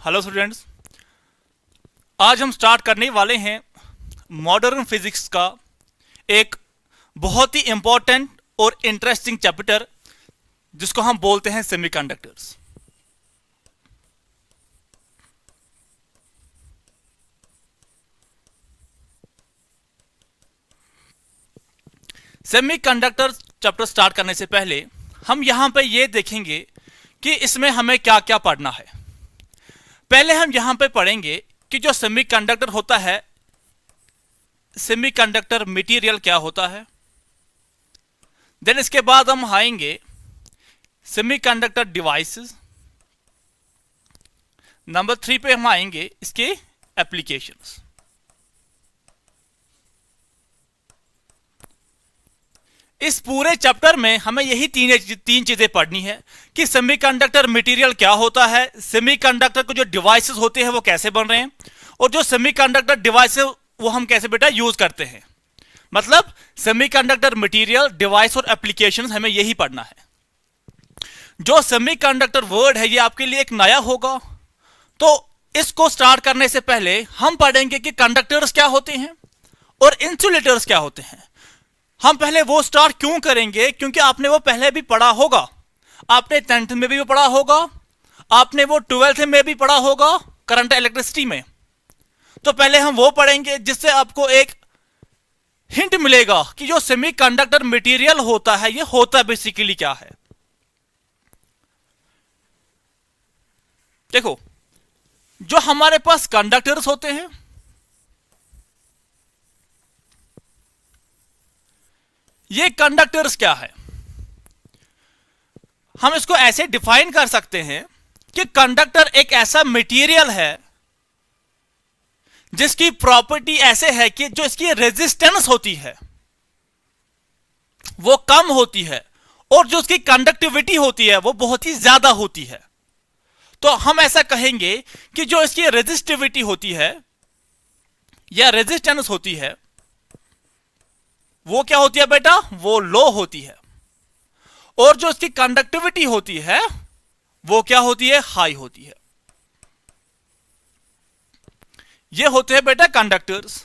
Hello students, आज हम start करने वाले हैं मॉडर्न फिजिक्स का एक बहुत ही इंपॉर्टेंट और इंटरेस्टिंग चैप्टर जिसको हम बोलते हैं सेमीकंडक्टर्स। सेमीकंडक्टर चैप्टर स्टार्ट करने से पहले हम यहां पे ये देखेंगे कि इसमें हमें क्या क्या पढ़ना है। पहले हम यहां पे पढ़ेंगे कि जो सेमीकंडक्टर होता है, सेमीकंडक्टर मटेरियल क्या होता है। देन इसके बाद हम आएंगे सेमीकंडक्टर डिवाइसेस। नंबर 3 पे हम आएंगे इसके एप्लीकेशंस। इस पूरे चैप्टर में हमें यही तीन चीजें पढ़नी है कि सेमीकंडक्टर मटेरियल क्या होता है, सेमीकंडक्टर को जो डिवाइसेस होते हैं वो कैसे बन रहे हैं, और जो सेमीकंडक्टर डिवाइस है वो हम कैसे बेटा यूज करते हैं। मतलब सेमीकंडक्टर मटेरियल, डिवाइस और एप्लीकेशंस हमें यही पढ़ना है। जो सेमीकंडक्टर वर्ड है ये आपके लिए एक नया होगा, तो इसको स्टार्ट करने से पहले हम पढ़ेंगे कि कंडक्टर्स क्या होते हैं और इंसुलेटर्स क्या होते हैं। हम पहले वो स्टार्ट क्यों करेंगे, क्योंकि आपने वो पहले भी पढ़ा होगा, आपने 10th में भी पढ़ा होगा, आपने वो 12th में भी पढ़ा होगा करंट इलेक्ट्रिसिटी में। तो पहले हम वो पढ़ेंगे जिससे आपको एक हिंट मिलेगा कि जो सेमीकंडक्टर मटेरियल होता है ये होता बेसिकली क्या है। देखो, जो हमारे पास कंडक्टर्स होते हैं, ये कंडक्टर्स क्या है, हम इसको ऐसे डिफाइन कर सकते हैं कि कंडक्टर एक ऐसा मटेरियल है जिसकी प्रॉपर्टी ऐसे है कि जो इसकी रेजिस्टेंस होती है वो कम होती है और जो उसकी कंडक्टिविटी होती है वो बहुत ही ज्यादा होती है। तो हम ऐसा कहेंगे कि जो इसकी रेजिस्टिविटी होती है या रेजिस्टेंस होती है वो क्या होती है बेटा, वो लो होती है, और जो इसकी कंडक्टिविटी होती है वो क्या होती है, हाई होती है। ये होते हैं बेटा कंडक्टर्स।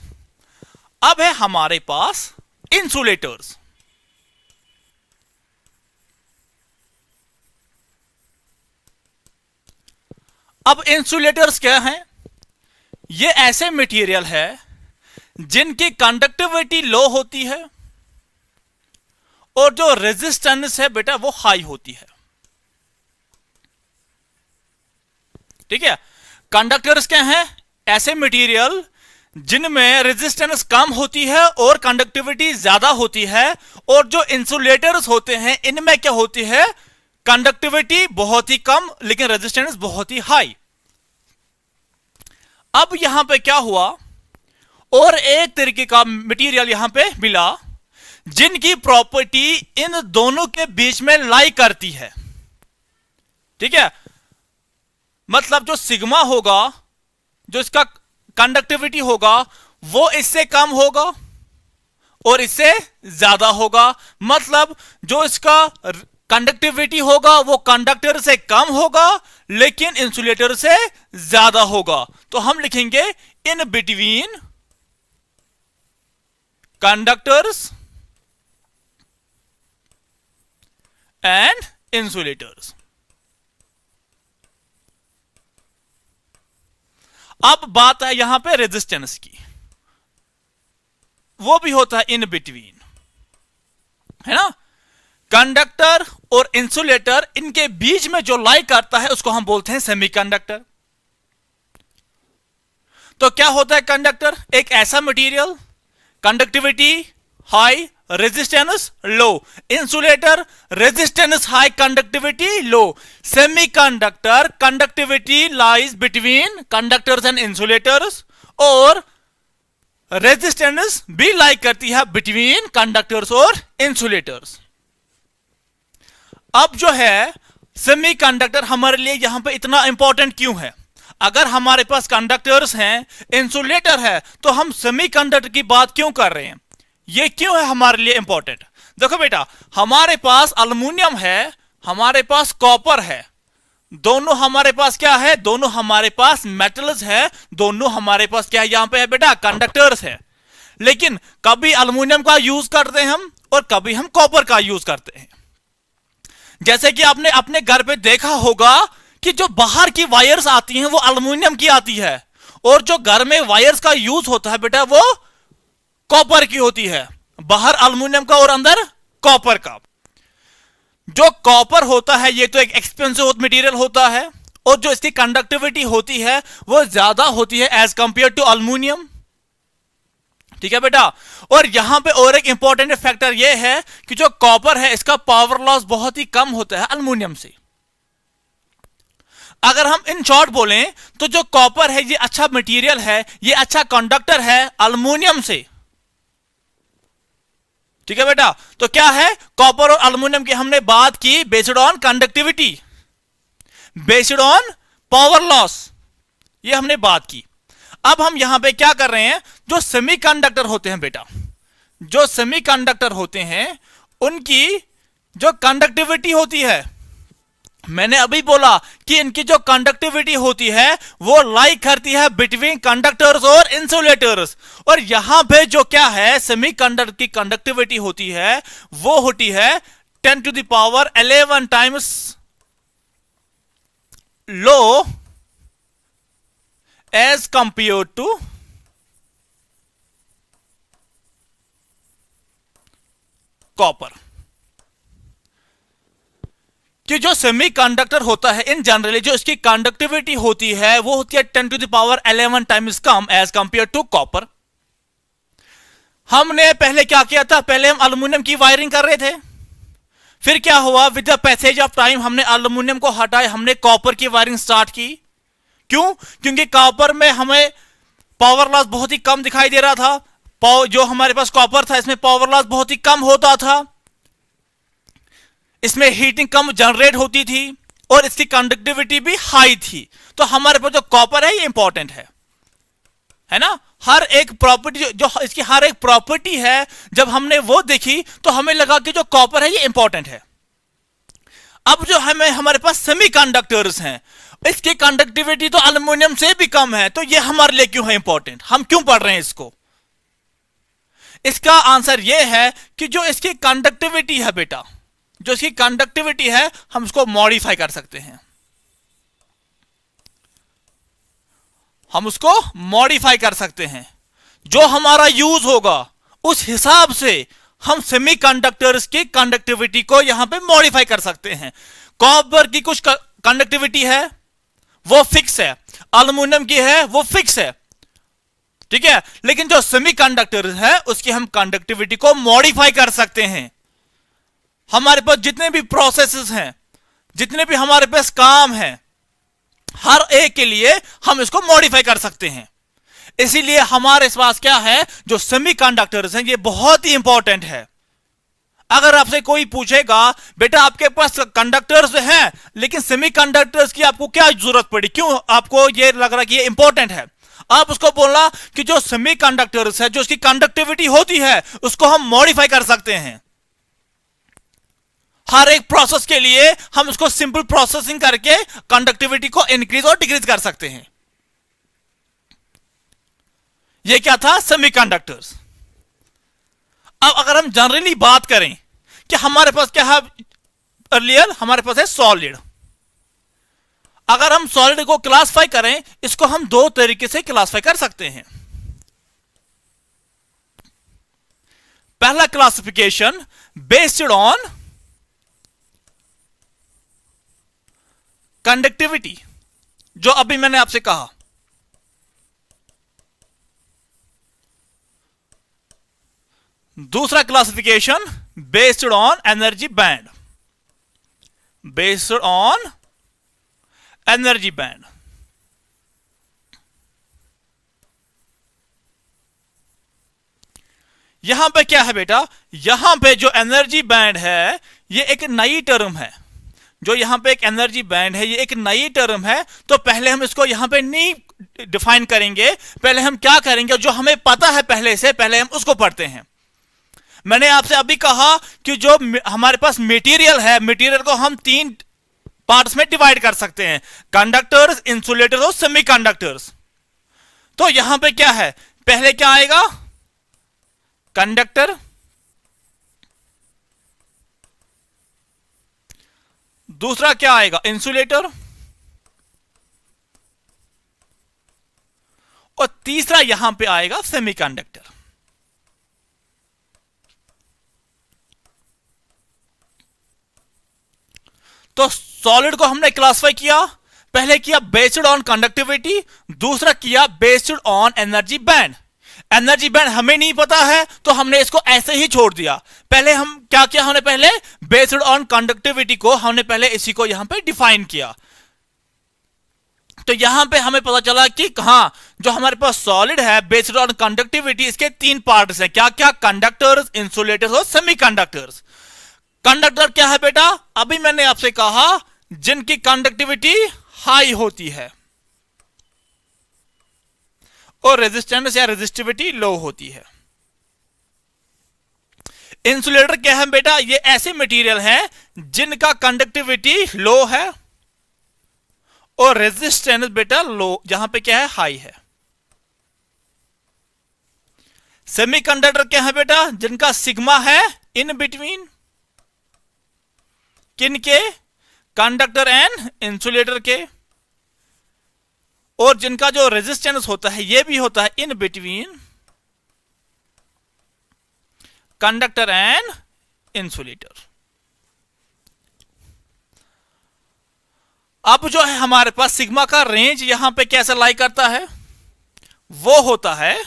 अब है हमारे पास इंसुलेटर्स। अब इंसुलेटर्स क्या हैं? ये ऐसे मटेरियल है जिनकी कंडक्टिविटी लो होती है और जो रेजिस्टेंस है बेटा वो हाई होती है। ठीक है, कंडक्टर्स क्या हैं? ऐसे मटेरियल जिनमें रेजिस्टेंस कम होती है और कंडक्टिविटी ज्यादा होती है, और जो इंसुलेटर्स होते हैं इनमें क्या होती है, कंडक्टिविटी बहुत ही कम लेकिन रेजिस्टेंस बहुत ही हाई। अब यहां पे क्या हुआ, और एक तरीके का मटेरियल यहां पे मिला जिनकी प्रॉपर्टी इन दोनों के बीच में लाई करती है। ठीक है, मतलब जो सिग्मा होगा, जो इसका कंडक्टिविटी होगा वो इससे कम होगा और इससे ज्यादा होगा। मतलब जो इसका कंडक्टिविटी होगा वो कंडक्टर से कम होगा लेकिन इंसुलेटर से ज्यादा होगा। तो हम लिखेंगे in between conductors and insulators. अब बात है यहां पे रेजिस्टेंस की, वो भी होता है इन बिटवीन, है ना। कंडक्टर और इंसुलेटर इनके बीच में जो लाई करता है उसको हम बोलते हैं सेमीकंडक्टर। तो क्या होता है कंडक्टर? एक ऐसा material, conductivity high, resistance low. Insulator resistance high, conductivity low. Semiconductor conductivity lies between conductors and insulators, और रेजिस्टेंस भी लाई करती है बिटवीन कंडक्टर्स और इंसुलेटर्स। अब जो है सेमीकंडक्टर हमारे लिए यहां पे इतना इंपॉर्टेंट क्यों है? अगर हमारे पास कंडक्टर्स हैं, इंसुलेटर है, तो हम सेमीकंडक्टर की बात क्यों कर रहे हैं? ये क्यों है हमारे लिए इंपॉर्टेंट? देखो बेटा, हमारे पास अल्युमिनियम है, हमारे पास कॉपर है, दोनों हमारे पास क्या है, दोनों हमारे पास मेटल्स है, दोनों हमारे पास क्या है यहां पे है बेटा, कंडक्टर्स है। लेकिन कभी अल्युमिनियम का यूज करते हैं हम और कभी हम कॉपर का यूज करते हैं। जैसे कि आपने अपने घर पे देखा होगा कि जो बाहर की वायर्स आती हैं वो अल्युमिनियम की आती है, और जो घर में वायर्स का यूज होता है बेटा वो कॉपर की होती है। बाहर अल्युमिनियम का और अंदर कॉपर का। जो कॉपर होता है ये तो एक एक्सपेंसिव मटेरियल होता है, और जो इसकी कंडक्टिविटी होती है वो ज्यादा होती है एज कंपेयर टू अल्युमिनियम। ठीक है बेटा। और यहां पे और एक इंपॉर्टेंट फैक्टर ये है कि जो कॉपर है इसका पावर लॉस बहुत ही कम होता है अल्युमिनियम से। अगर हम इन शॉर्ट बोलें तो जो कॉपर है ये अच्छा मटेरियल है, ये अच्छा कंडक्टर है अल्युमिनियम से। ठीक है बेटा। तो क्या है, कॉपर और अल्युमिनियम की हमने बात की based on conductivity, based on power loss, ये हमने बात की। अब हम यहां पे क्या कर रहे हैं, जो सेमीकंडक्टर होते हैं बेटा, जो सेमीकंडक्टर होते हैं उनकी जो कंडक्टिविटी होती है, मैंने अभी बोला कि इनकी जो कंडक्टिविटी होती है वो लाइक करती है बिटवीन कंडक्टर्स और इंसुलेटर्स। और यहां पे जो क्या है सेमीकंडक्टर की कंडक्टिविटी होती है वो होती है 10 to the power 11 times low as compare to copper. कि जो सेमीकंडक्टर होता है इन जनरली जो इसकी कंडक्टिविटी होती है वो होती है 10 to the power 11 टाइम्स कम एज कंपेयर टू कॉपर। हमने पहले क्या किया था, पहले हम अल्युमिनियम की वायरिंग कर रहे थे, फिर क्या हुआ with the passage of time हमने अल्युमिनियम को हटाए, हमने कॉपर की वायरिंग स्टार्ट की। क्यों? क्योंकि कॉपर में हमें पावर लॉस बहुत ही कम दिखाई दे रहा था। जो हमारे पास कॉपर था इसमें पावर लॉस बहुत ही कम होता था, इसमें हीटिंग कम जनरेट होती थी और इसकी कंडक्टिविटी भी हाई थी। तो हमारे पास जो कॉपर है ये इंपॉर्टेंट है ना। हर एक प्रॉपर्टी जो इसकी हर एक प्रॉपर्टी है जब हमने वो देखी तो हमें लगा कि जो कॉपर है ये इंपॉर्टेंट है। अब जो हमें हमारे पास सेमीकंडक्टर्स हैं इसकी कंडक्टिविटी तो अल्युमिनियम से भी कम है, तो ये हमारे लिए क्यों है इंपॉर्टेंट, हम क्यों पढ़ रहे हैं इसको? इसका आंसर ये है कि जो इसकी कंडक्टिविटी है बेटा, जो इसकी कंडक्टिविटी है हम उसको मॉडिफाई कर सकते हैं, हम उसको मॉडिफाई कर सकते हैं। जो हमारा यूज होगा उस हिसाब से हम सेमीकंडक्टर्स की कंडक्टिविटी को यहां पे मॉडिफाई कर सकते हैं। कॉपर की कुछ कंडक्टिविटी है वो फिक्स है, अल्युमिनियम की है वो फिक्स है, ठीक है। लेकिन जो सेमीकंडक्टर्स है उसकी हम कंडक्टिविटी को मॉडिफाई कर सकते हैं। हमारे पास जितने भी प्रोसेसेस हैं, जितने भी हमारे पास काम हैं, हर एक के लिए हम इसको मॉडिफाई कर सकते हैं। इसीलिए हमारे पास क्या है, जो सेमीकंडक्टर्स हैं ये बहुत ही इंपॉर्टेंट है। अगर आपसे कोई पूछेगा बेटा आपके पास कंडक्टर्स हैं लेकिन सेमीकंडक्टर्स की आपको क्या जरूरत पड़ी, क्यों आपको ये लग रहा कि ये इंपॉर्टेंट है, आप उसको बोलना कि जो सेमीकंडक्टर्स है जो उसकी कंडक्टिविटी होती है उसको हम मॉडिफाई कर सकते हैं। हर एक प्रोसेस के लिए हम उसको सिंपल प्रोसेसिंग करके कंडक्टिविटी को इंक्रीज और डिक्रीज कर सकते हैं। यह क्या था, सेमीकंडक्टर्स। अब अगर हम जनरली बात करें कि हमारे पास क्या है, अर्लियर हमारे पास है सॉलिड। अगर हम सॉलिड को क्लासिफाई करें इसको हम दो तरीके से क्लासिफाई कर सकते हैं। पहला क्लासिफिकेशन बेस्ड ऑन कंडक्टिविटी, जो अभी मैंने आपसे कहा। दूसरा classification based on energy band, based on energy band. यहां पे क्या है बेटा, यहां पे जो एनर्जी बैंड है ये एक नई टर्म है। जो यहां पे एक एनर्जी बैंड है ये एक नई टर्म है, तो पहले हम इसको यहां पे नहीं डिफाइन करेंगे, पहले हम क्या करेंगे जो हमें पता है पहले से, पहले हम उसको पढ़ते हैं। मैंने आपसे अभी कहा कि जो हमारे पास मटेरियल है, मटेरियल को हम तीन पार्ट्स में डिवाइड कर सकते हैं, कंडक्टर्स, इंसुलेटर्स और सेमीकंडक्टर्स। तो यहां पे क्या है, पहले क्या आएगा, कंडक्टर, दूसरा क्या आएगा, इंसुलेटर, और तीसरा यहां पे आएगा सेमीकंडक्टर। तो सॉलिड को हमने क्लासिफाई किया, पहले किया बेस्ड ऑन कंडक्टिविटी, दूसरा किया based on energy band. Energy band हमें नहीं पता है तो हमने इसको ऐसे ही छोड़ दिया। पहले हम क्या किया, हमने पहले बेस्ड ऑन कंडक्टिविटी को हमने पहले इसी को यहां पे डिफाइन किया। तो यहां पे हमें पता चला कि हां, जो हमारे पास सॉलिड है बेस्ड ऑन कंडक्टिविटी, इसके तीन पार्ट्स हैं, क्या क्या, कंडक्टर्स, इंसुलेटर्स और सेमीकंडक्टर्स। कंडक्टर क्या है बेटा, अभी मैंने आपसे कहा जिनकी कंडक्टिविटी हाई होती है और रेजिस्टेंस या रेजिस्टिविटी लो होती है। इंसुलेटर क्या है बेटा, ये ऐसे मटेरियल हैं जिनका कंडक्टिविटी लो है और रेजिस्टेंस बेटा लो, जहां पे क्या है, हाई है। सेमीकंडक्टर क्या है बेटा, जिनका सिग्मा है इन बिटवीन, किनके, कंडक्टर एंड इंसुलेटर के, और जिनका जो रेजिस्टेंस होता है ये भी होता है in between conductor and insulator. अब जो है हमारे पास सिग्मा का रेंज यहां पे कैसे लाई करता है, वो होता है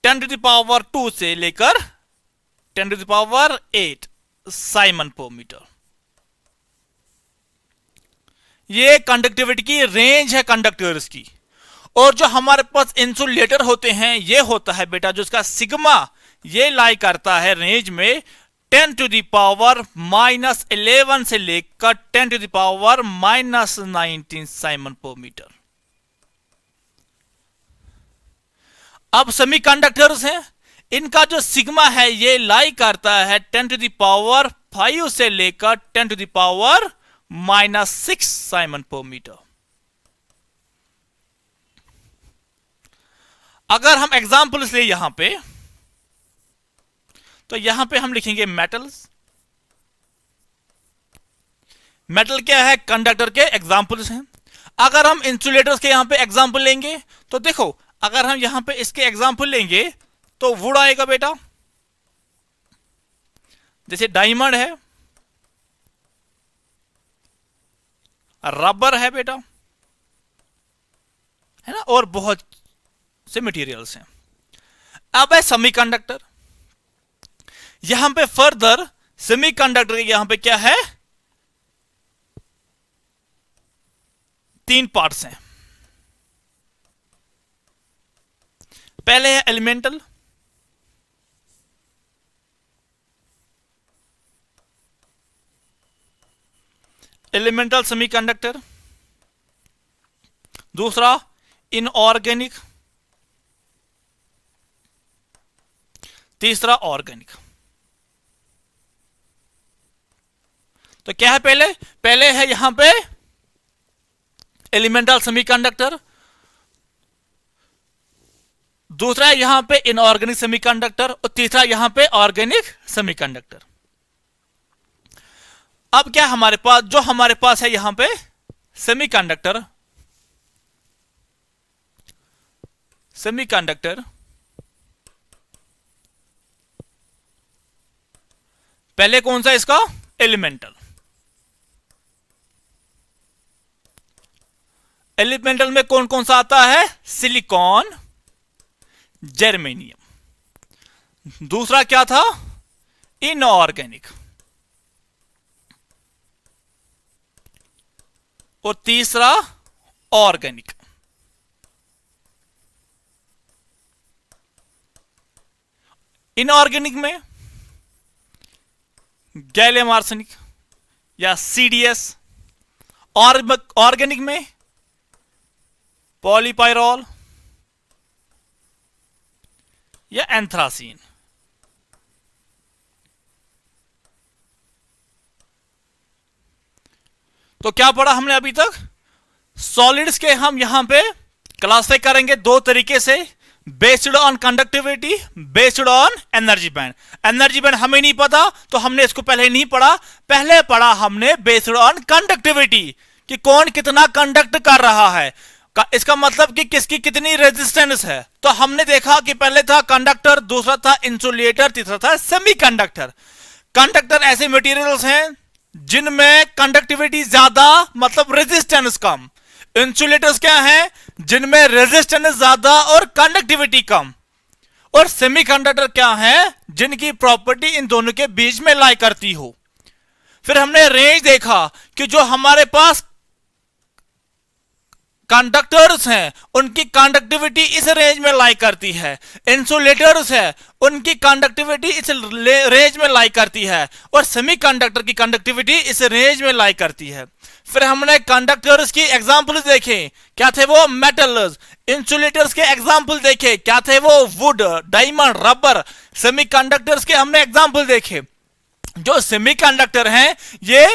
10⁻² से लेकर 10⁸ साइमन पर मीटर। ये कंडक्टिविटी की रेंज है कंडक्टर्स की। और जो हमारे पास इंसुलेटर होते हैं ये होता है बेटा, जो इसका सिग्मा ये लाई करता है रेंज में 10⁻⁻11 से लेकर 10⁻⁻19 साइमन पर मीटर। अब सेमीकंडक्टर्स हैं, इनका जो सिग्मा है ये लाई करता है 10⁵ से लेकर 10⁻⁻6 साइमन पर मीटर। अगर हम एग्जाम्पल्स ले यहां पे, तो यहां पे हम लिखेंगे मेटल्स। मेटल क्या है, कंडक्टर के एग्जाम्पल्स हैं। अगर हम इंसुलेटर्स के यहां पे एग्जाम्पल लेंगे तो देखो, अगर हम यहां पे इसके एग्जाम्पल लेंगे तो वुड आएगा बेटा, जैसे डायमंड है, रबर है बेटा, है ना, और बहुत से मटेरियल्स हैं। अब है सेमीकंडक्टर। यहां पे फर्दर सेमीकंडक्टर यहां पे क्या है, तीन पार्ट्स हैं। पहले है एलिमेंटल, एलिमेंटल सेमीकंडक्टर, दूसरा इनऑर्गेनिक, तीसरा ऑर्गेनिक। तो क्या है, पहले है यहां पे एलिमेंटल सेमीकंडक्टर, दूसरा है यहां पे इनऑर्गेनिक सेमीकंडक्टर, और तीसरा यहां पे ऑर्गेनिक सेमीकंडक्टर। अब क्या हमारे पास, जो हमारे पास है यहां पे सेमीकंडक्टर, पहले कौन सा, इसका एलिमेंटल। एलिमेंटल में कौन कौन सा आता है, सिलिकॉन, जर्मेनियम। दूसरा क्या था, इनऑर्गेनिक, और तीसरा ऑर्गेनिक। इनऑर्गेनिक में गैलियम आर्सेनिक या सीडीएस, और ऑर्गेनिक में पॉलीपायरोल या एंथ्रासीन। तो क्या पढ़ा हमने अभी तक? सॉलिड्स के हम यहां पे क्लासिफाई करेंगे दो तरीके से, based on conductivity, based on energy band. Energy band हमें नहीं पता तो हमने इसको पहले नहीं पढ़ा, पहले पढ़ा हमने बेस्ड ऑन कंडक्टिविटी कि कौन कितना कंडक्ट कर रहा है, इसका मतलब कि किसकी कितनी रेजिस्टेंस है। तो हमने देखा कि पहले था कंडक्टर, दूसरा था इंसुलेटर, तीसरा था सेमीकंडक्टर। कंडक्टर ऐसे मटेरियल्स हैं जिनमें कंडक्टिविटी ज्यादा मतलब रेजिस्टेंस कम। इंसुलेटर्स क्या हैं? जिनमें रेजिस्टेंस ज्यादा और कंडक्टिविटी कम। और सेमीकंडक्टर क्या है? जिनकी प्रॉपर्टी इन दोनों के बीच में लाई करती हो। फिर हमने रेंज देखा कि जो हमारे पास कंडक्टर्स हैं उनकी कंडक्टिविटी इस रेंज में लाई करती है, इंसुलेटर्स है उनकी कंडक्टिविटी इस रेंज में लाई करती है, और सेमीकंडक्टर की कंडक्टिविटी इस रेंज में लाई करती है। फिर हमने कंडक्टर्स की एग्जांपल्स देखे, क्या थे वो? मेटल्स। इंसुलेटर्स के एग्जांपल देखे, क्या थे वो? Would, diamond, rubber. सेमीकंडक्टर्स के हमने एग्जांपल देखे। जो सेमीकंडक्टर हैं ये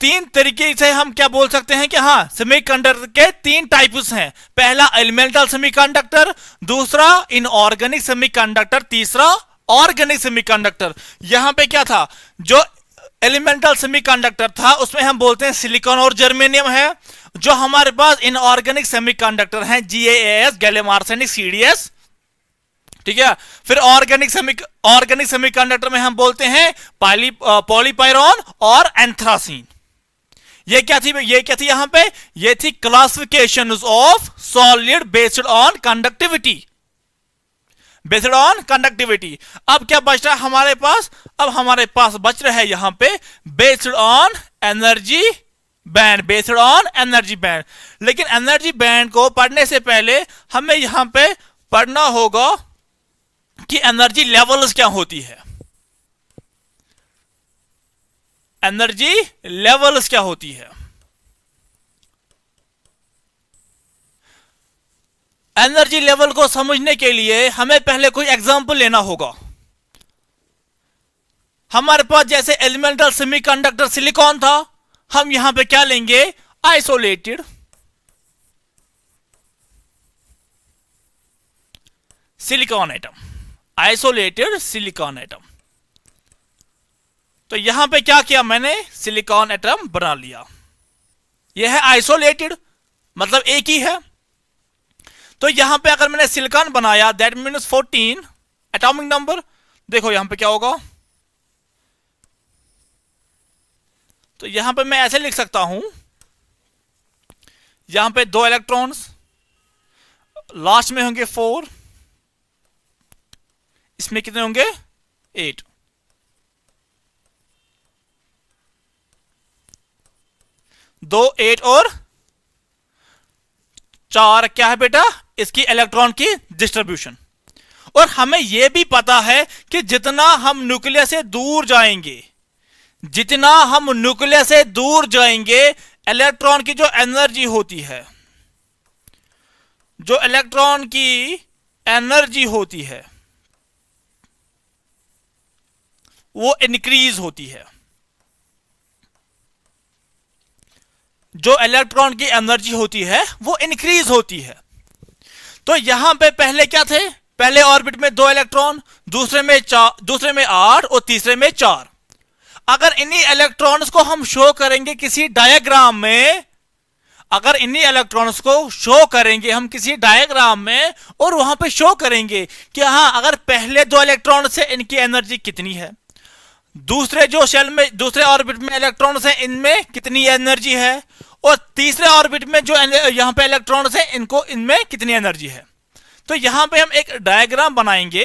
तीन तरीके से हम क्या बोल सकते हैं कि हाँ, सेमीकंडक्टर के तीन टाइप्स हैं। पहला एलिमेंटल सेमीकंडक्टर, दूसरा इनऑर्गेनिक सेमीकंडक्टर, तीसरा ऑर्गेनिक सेमीकंडक्टर। यहां पे क्या था? जो एलिमेंटल सेमीकंडक्टर था उसमें हम बोलते हैं सिलिकॉन और जर्मेनियम है। जो हमारे पास इनऑर्गेनिक सेमीकंडक्टर हैं GaAs, गैलियम आर्सेनिक, CdS, ठीक है। फिर ऑर्गेनिक सेमीकंडक्टर में हम बोलते हैं पॉलीपायरोन और एंथ्रासीन। ये क्या थी यहां पे? ये थी classification of solid based on conductivity, based on conductivity. अब क्या बच रहा है हमारे पास? अब हमारे पास बच रहा है यहां पे based on energy band, based on energy band. लेकिन एनर्जी बैंड को पढ़ने से पहले हमें यहां पे पढ़ना होगा कि एनर्जी लेवल्स क्या होती है। एनर्जी लेवल्स क्या होती है? एनर्जी लेवल को समझने के लिए हमें पहले कोई एग्जांपल लेना होगा। हमारे पास जैसे एलिमेंटल सेमीकंडक्टर सिलिकॉन था, हम यहां पे क्या लेंगे? Isolated silicon atom, isolated silicon atom. तो यहां पे क्या किया मैंने? सिलिकॉन एटम बना लिया। यह है आइसोलेटेड, मतलब एक ही है। तो यहां पे अगर मैंने सिलिकॉन बनाया, दैट मीन्स 14 एटॉमिक नंबर। देखो यहां पे क्या होगा, तो यहां पे मैं ऐसे लिख सकता हूं, यहां पे 2 इलेक्ट्रॉन्स, लास्ट में होंगे 4, इसमें कितने होंगे? 8। दो 8 और 4 क्या है बेटा? इसकी इलेक्ट्रॉन की डिस्ट्रीब्यूशन। और हमें यह भी पता है कि जितना हम न्यूक्लियस से दूर जाएंगे, जितना हम न्यूक्लियस से दूर जाएंगे, इलेक्ट्रॉन की जो एनर्जी होती है, जो इलेक्ट्रॉन की एनर्जी होती है वो इंक्रीज होती है। जो इलेक्ट्रॉन की एनर्जी होती है वो इंक्रीज होती है। तो यहां पे पहले क्या थे? पहले ऑर्बिट में 2 इलेक्ट्रॉन, दूसरे में 8 और तीसरे में 4। अगर इन्हीं इलेक्ट्रॉन्स को हम शो करेंगे किसी डायग्राम में, अगर इन्हीं इलेक्ट्रॉन्स को शो करेंगे हम किसी डायग्राम में और वहां पे शो करेंगे कि हाँ, अगर पहले 2 इलेक्ट्रॉन से इनकी एनर्जी कितनी है, दूसरे जो शेल में, दूसरे ऑर्बिट में इलेक्ट्रॉन्स हैं इनमें कितनी एनर्जी है, और तीसरे ऑर्बिट में जो यहां पे इलेक्ट्रॉन्स हैं इनको, इनमें कितनी एनर्जी है। तो यहां पे हम एक डायग्राम बनाएंगे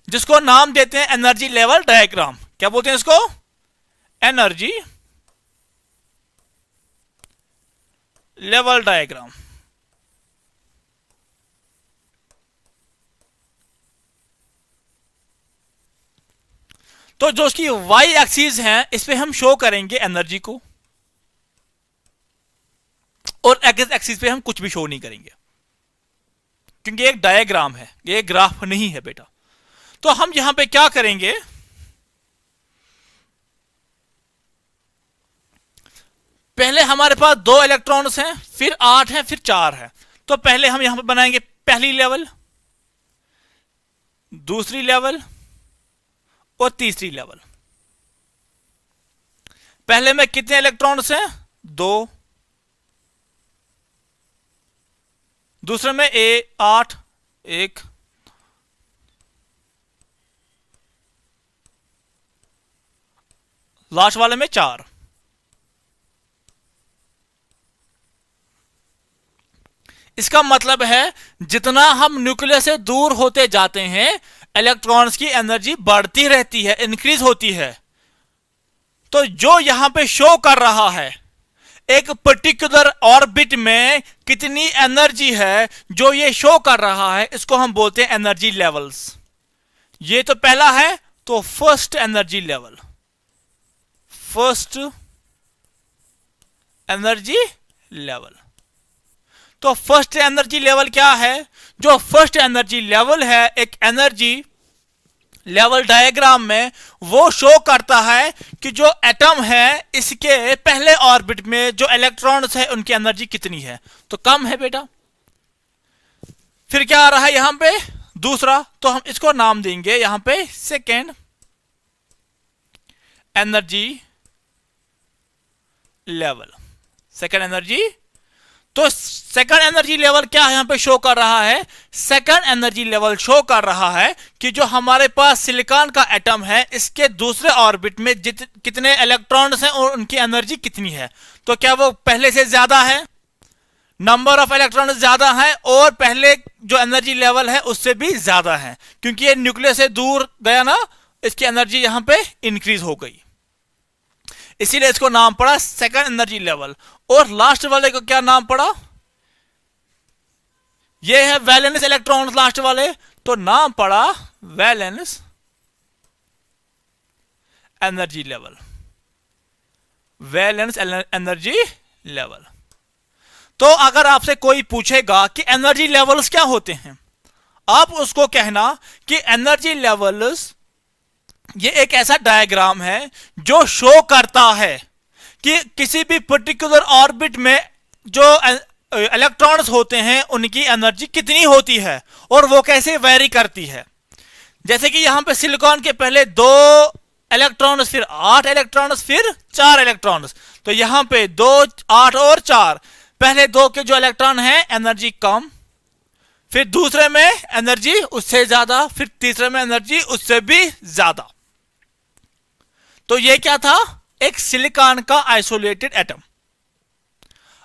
जिसको नाम देते हैं एनर्जी लेवल डायग्राम। क्या बोलते हैं इसको? Energy level diagram. तो जो उसकी वाई एक्सिस है इस पे हम शो करेंगे एनर्जी को, और एक्स एक्सिस पे हम कुछ भी शो नहीं करेंगे, क्योंकि एक डायग्राम है, ये ग्राफ नहीं है बेटा। तो हम यहां पे क्या करेंगे? पहले हमारे पास 2 इलेक्ट्रॉन्स हैं, फिर 8 हैं, फिर 4 है। तो पहले हम यहां पर बनाएंगे पहली लेवल, दूसरी लेवल और तीसरी लेवल। पहले में कितने इलेक्ट्रॉन्स हैं? 2। दूसरे में 8, 1। लास्ट वाले में 4। इसका मतलब है जितना हम न्यूक्लियस से दूर होते जाते हैं इलेक्ट्रॉन्स की एनर्जी बढ़ती रहती है, इंक्रीज होती है। तो जो यहां पे शो कर रहा है एक पर्टिकुलर ऑर्बिट में कितनी एनर्जी है, जो ये शो कर रहा है, इसको हम बोलते हैं एनर्जी लेवल्स। ये तो पहला है, तो first energy level, first energy level. तो फर्स्ट एनर्जी लेवल क्या है? जो फर्स्ट एनर्जी लेवल है एक एनर्जी लेवल डायग्राम में वो शो करता है कि जो एटम है इसके पहले ऑर्बिट में जो इलेक्ट्रॉन्स है उनकी एनर्जी कितनी है। तो कम है बेटा। फिर क्या आ रहा है यहां पे? दूसरा, तो हम इसको नाम देंगे यहां पे second energy level, second energy. तो सेकंड एनर्जी लेवल क्या है यहां पे शो कर रहा है? सेकंड एनर्जी लेवल शो कर रहा है कि जो हमारे पास सिलिकॉन का एटम है इसके दूसरे ऑर्बिट में कितने इलेक्ट्रॉन्स हैं और उनकी एनर्जी कितनी है। तो क्या वो पहले से ज्यादा है? नंबर ऑफ इलेक्ट्रॉन्स ज्यादा है और पहले जो एनर्जी लेवल है उससे भी ज्यादा है, क्योंकि ये न्यूक्लियस से दूर गया ना, इसकी एनर्जी यहां पे इंक्रीज हो गई, इसीलिए इसको नाम पड़ा सेकंड एनर्जी लेवल। और लास्ट वाले को क्या नाम पड़ा? ये है वैलेंस इलेक्ट्रॉन्स लास्ट वाले, तो नाम पड़ा valence energy level, valence energy level. तो अगर आपसे कोई पूछेगा कि एनर्जी लेवल्स क्या होते हैं, आप उसको कहना कि एनर्जी लेवल्स ये एक ऐसा डायग्राम है जो शो करता है कि किसी भी पर्टिकुलर ऑर्बिट में जो इलेक्ट्रॉन्स होते हैं उनकी एनर्जी कितनी होती है और वो कैसे वेरी करती है। जैसे कि यहां पे सिलिकॉन के पहले 2 इलेक्ट्रॉन्स, फिर 8 इलेक्ट्रॉन्स, फिर 4 इलेक्ट्रॉन्स। तो यहां पे 2, 8 और 4, पहले 2 के जो इलेक्ट्रॉन है एनर्जी कम, फिर दूसरे में एनर्जी उससे ज्यादा, फिर तीसरे में एनर्जी उससे भी ज्यादा। तो ये क्या था? एक सिलिकॉन का आइसोलेटेड एटम।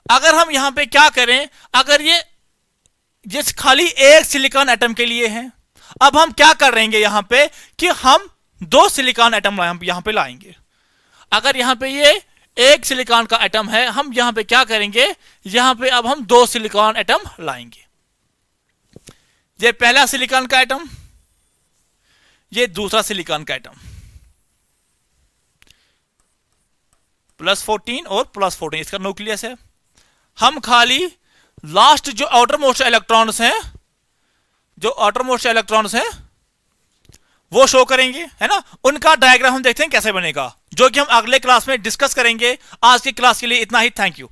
अगर हम यहां पे क्या करें, अगर ये जिस खाली एक सिलिकॉन एटम के लिए है, अब हम क्या कर रहेंगे यहां पे कि हम 2 सिलिकॉन एटम यहां पे लाएंगे। अगर यहां पे ये एक सिलिकॉन का एटम है, हम यहां पे क्या करेंगे, यहां पे अब हम 2 सिलिकॉन एटम लाएंगे। ये पहला सिलिकॉन का एटम, ये दूसरा सिलिकॉन का एटम, +14 और +14 इसका न्यूक्लियस है। हम खाली लास्ट जो आउटर मोस्ट इलेक्ट्रॉन्स हैं, जो आउटर मोस्ट इलेक्ट्रॉन्स हैं वो शो करेंगे, है ना। उनका डायग्राम हम देखते हैं कैसे बनेगा, जो कि हम अगले क्लास में डिस्कस करेंगे। आज की क्लास के लिए इतना ही। Thank you.